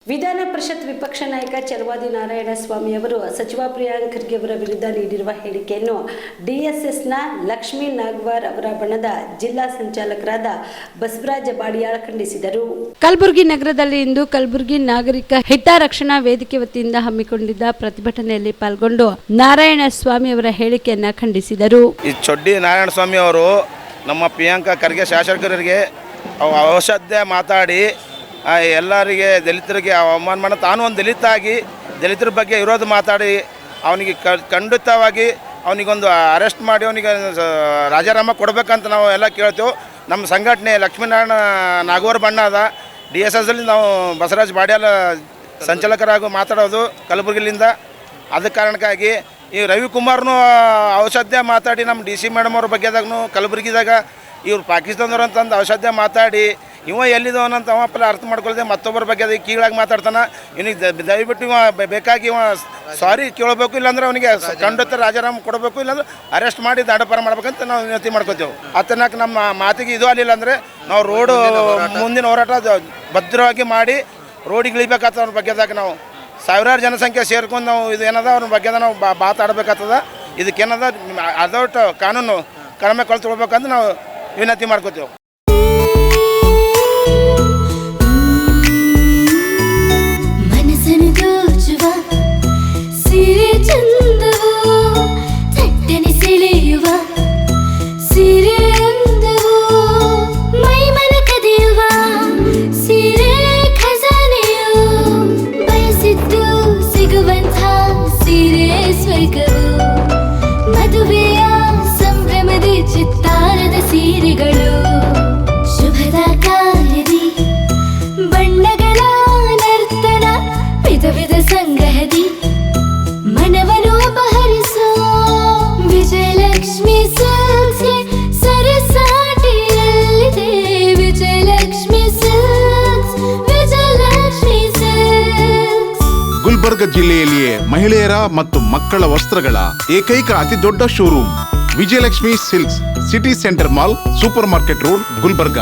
ವಿಧಾನ ಪರಿಷತ್ ವಿಪಕ್ಷ ನಾಯಕ ಚಲವಾದಿ ನಾರಾಯಣಸ್ವಾಮಿ ಅವರು ಸಚಿವ ಪ್ರಿಯಾಂಕ್ ಖರ್ಗೆ ಅವರ ವಿರುದ್ಧ ನೀಡಿರುವ ಹೇಳಿಕೆಯನ್ನು ಡಿಎಸ್ಎಸ್ನ ಲಕ್ಷ್ಮೀ ನಾಗವಾರ್ ಅವರ ಬಣದ ಜಿಲ್ಲಾ ಸಂಚಾಲಕರಾದ ಬಸವರಾಜ ಬಾಡಿಯಾಳ್ ಖಂಡಿಸಿದರು. ಕಲಬುರಗಿ ನಗರದಲ್ಲಿ ಇಂದು ಕಲಬುರಗಿ ನಾಗರಿಕ ಹಿತರಕ್ಷಣಾ ವೇದಿಕೆ ವತಿಯಿಂದ ಹಮ್ಮಿಕೊಂಡಿದ್ದ ಪ್ರತಿಭಟನೆಯಲ್ಲಿ ಪಾಲ್ಗೊಂಡು ನಾರಾಯಣಸ್ವಾಮಿ ಅವರ ಹೇಳಿಕೆಯನ್ನು ಖಂಡಿಸಿದರು. ಈ ಚೊಡ್ಡಿ ನಾರಾಯಣಸ್ವಾಮಿ ಅವರು ನಮ್ಮ ಪ್ರಿಯಾಂಕ ಖರ್ಗೆ ಶಾಸಕರಿಗೆ ಔಷಧ ಮಾತಾಡಿ ಎಲ್ಲರಿಗೆ ದಲಿತರಿಗೆ ಅವಮಾನ ಮಾಡಿ ತಾನು ಒಂದು ದಲಿತಾಗಿ ದಲಿತರ ಬಗ್ಗೆ ವಿರೋಧ ಮಾತಾಡಿ ಅವನಿಗೆ ಖಂಡಿತವಾಗಿ ಅವನಿಗೊಂದು ಅರೆಸ್ಟ್ ಮಾಡಿ ಅವನಿಗೆ ರಾಜೀನಾಮೆ ಕೊಡಬೇಕಂತ ನಾವು ಎಲ್ಲ ಕೇಳ್ತೇವೆ. ನಮ್ಮ ಸಂಘಟನೆ ಲಕ್ಷ್ಮೀನಾರಾಯಣ ನಾಗವಾರ್ ಬಣ್ಣ ಅದ DSSಲ್ಲಿ ನಾವು ಬಸವರಾಜ ಬಾಡಿಯಾಳ ಸಂಚಾಲಕರಾಗಿ ಮಾತಾಡೋದು ಕಲಬುರಗಿಲಿಂದ. ಅದ ಕಾರಣಕ್ಕಾಗಿ ಈ ರವಿಕುಮಾರ್ನು ಔಷಧ ಮಾತಾಡಿ ನಮ್ಮ DC ಮೇಡಮ್ ಅವ್ರ ಬಗ್ಗೆದಾಗೂ ಕಲಬುರಗಿದಾಗ ಇವ್ರು ಪಾಕಿಸ್ತಾನದವ್ರು ಅಂತಂದು ಔಷಧ ಮಾತಾಡಿ ಇವ ಎಲ್ಲಿದವನಂತ ಅವ ಪಲ್ಲ ಅರ್ಥ ಮಾಡ್ಕೊಳ್ದೆ ಮತ್ತೊಬ್ಬರ ಬಗ್ಗೆ ಅದು ಕೀಳಾಗಿ ಮಾತಾಡ್ತಾನೆ. ಇವನಿಗೆ ದಯವಿಟ್ಟು ಇವ ಬೇಕಾಗಿ ಇವ ಸಾರಿ ಕೇಳಬೇಕು, ಇಲ್ಲಾಂದ್ರೆ ಅವನಿಗೆ ಖಂಡಿತ ರಾಜೀನಾಮೆ ಕೊಡಬೇಕು, ಇಲ್ಲಾಂದ್ರೆ ಅರೆಸ್ಟ್ ಮಾಡಿ ದಂಡಪಾರ ಮಾಡ್ಬೇಕಂತ ನಾವು ವಿನಂತಿ ಮಾಡ್ಕೋತೇವೆ. ಅತನಕ್ಕೆ ನಮ್ಮ ಮಾತಿಗೆ ಇದು ಆಗಲಿಲ್ಲ ಅಂದರೆ ನಾವು ರೋಡು ಮುಂದಿನ ಹೋರಾಟ ಭದ್ರವಾಗಿ ಮಾಡಿ ರೋಡಿಗೆ ಇಳಿಬೇಕಾಗ್ತದೆ. ಅವ್ರ ಬಗ್ಗೆದಾಗ ನಾವು ಸಾವಿರಾರು ಜನಸಂಖ್ಯೆ ಸೇರ್ಕೊಂಡು ನಾವು ಇದು ಏನದ ಅವ್ರ ಬಗ್ಗೆ ನಾವು ಮಾತಾಡಬೇಕಾಗ್ತದ. ಇದಕ್ಕೇನದ ಅದೊಟ್ಟು ಕಾನೂನು ಕ್ರಮ ಕಳ್ಕೊಳ್ಬೇಕಂತ ನಾವು ವಿನಂತಿ ಮಾಡ್ಕೋತೇವೆ. ಮದುವೆಯ ಸಂಭ್ರಮದಿ ಚಿತ್ತಾರದ ಸೀರೆಗಳು, ಶುಭದ ಕಾರ್ಯದಿ ಬಣ್ಣಗಳ ನರ್ತನ, ವಿಧ ವಿಧ ಸಂಗ್ರಹದಿ ಮನವನ್ನು ಅಪಹರಿಸೋ ವಿಜಯಲಕ್ಷ್ಮಿ ಸಿಲ್ಕ್ಸ್ಗೆ ಸರಸಾಟಿಯಲ್ಲಿದೆ. Vijayalakshmi silks, Vijayalakshmi silks. ಗುಲ್ಬರ್ಗ ಜಿಲ್ಲೆಯಲ್ಲಿಯೇ ಮಹಿಳೆಯರ ಮತ್ತು ಮಕ್ಕಳ ವಸ್ತ್ರಗಳ ಏಕೈಕ ಅತಿ ದೊಡ್ಡ showroom Vijayalakshmi silks, city centre mall, super market road, Gulbarga.